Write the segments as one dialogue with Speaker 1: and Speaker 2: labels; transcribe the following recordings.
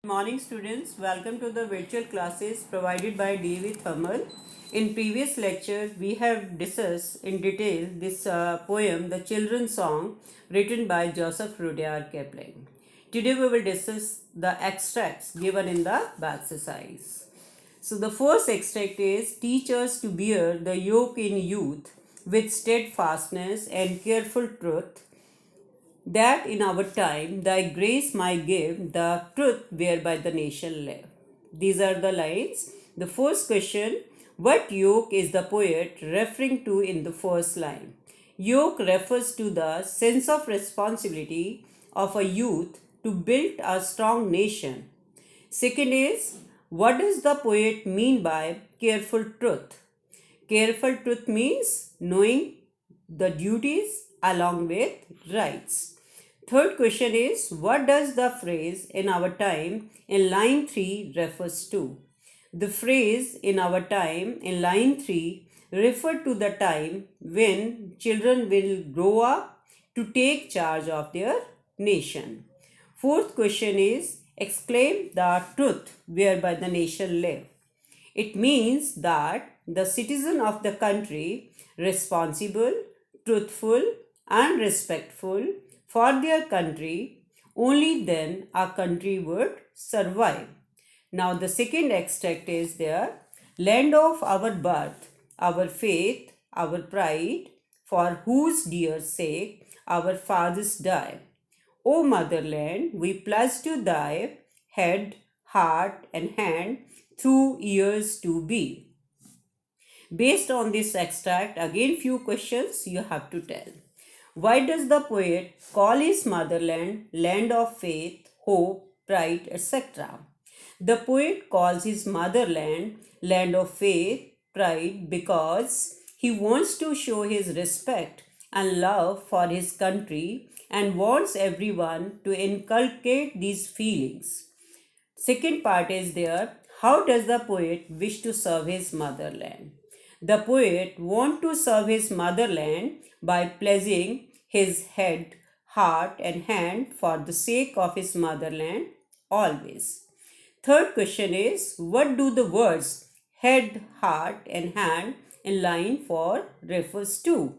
Speaker 1: Good morning students, welcome to the virtual classes provided by DAV Thermal. In previous lecture, we have discussed in detail this poem, The Children's Song, written by Joseph Rudyard Kipling. Today we will discuss the extracts given in the exercise. So the first extract is, teach us to bear the yoke in youth with steadfastness and careful truth, that in our time thy grace might give the truth whereby the nation live. These are the lines. The first question, what yoke is the poet referring to in the first line? Yoke refers to the sense of responsibility of a youth to build a strong nation. Second is, what does the poet mean by careful truth? Careful truth means knowing the duties along with rights. Third question is, what does the phrase in our time in line 3 refers to? The phrase in our time in line 3 refer to the time when children will grow up to take charge of their nation. Fourth question is, exclaim the truth whereby the nation live. It means that the citizen of the country, responsible, truthful, and respectful for their country, only then our country would survive. Now, the second extract is there, land of our birth, our faith, our pride, for whose dear sake our fathers die. O motherland, we pledge to thy head, heart, and hand through years to be. Based on this extract, again few questions you have to tell. Why does the poet call his motherland land of faith, hope, pride, etc.? The poet calls his motherland land of faith, pride because he wants to show his respect and love for his country and wants everyone to inculcate these feelings. Second part is there, how does the poet wish to serve his motherland? The poet wants to serve his motherland by pledging his head, heart, and hand for the sake of his motherland always. Third question is, what do the words head, heart, and hand in line 4 refers to?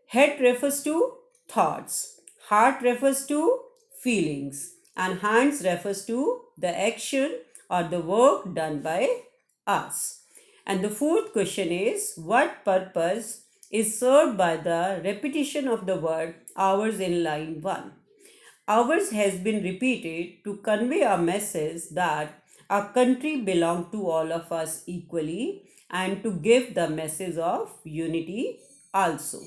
Speaker 1: Head refers to thoughts, heart refers to feelings, and hands refers to the action or the work done by us. And the fourth question is, what purpose is served by the repetition of the word ours in line 1? Ours has been repeated to convey a message that our country belongs to all of us equally and to give the message of unity also.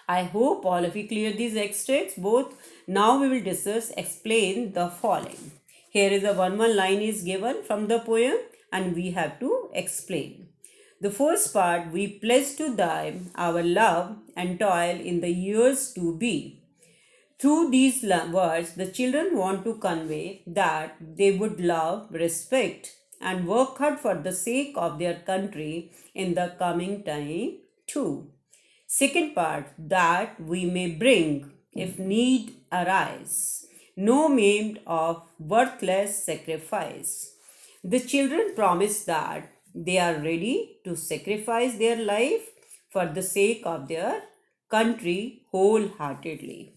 Speaker 1: I hope all of you clear these extracts both. Now we will discuss, explain the following. Here is a one line is given from the poem and we have to explain. The first part, we pledge to thy our love and toil in the years to be. Through these words, the children want to convey that they would love, respect, and work hard for the sake of their country in the coming time too. Second part, that we may bring, if need arise, no maimed of worthless sacrifice. The children promise that they are ready to sacrifice their life for the sake of their country wholeheartedly.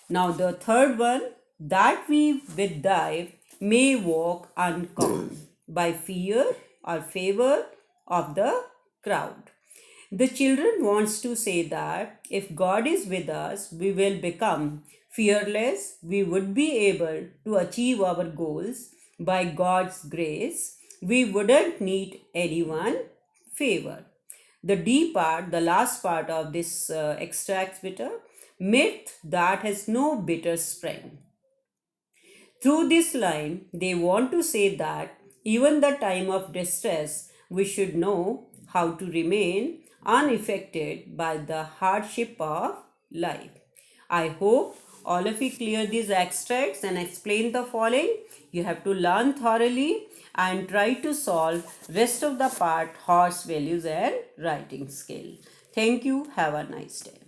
Speaker 1: Now, the third one, that we with thy may walk unconned by fear or favor of the crowd. The children wants to say that if God is with us, we will become fearless. We would be able to achieve our goals by God's grace. We wouldn't need anyone favor. The D part, the last part of this extracts bitter, myth that has no bitter spring. Through this line, they want to say that even the time of distress, we should know how to remain unaffected by the hardship of life. I hope all of you clear these extracts and explain the following. You have to learn thoroughly and try to solve rest of the part, horse values and writing skill. Thank you. Have a nice day.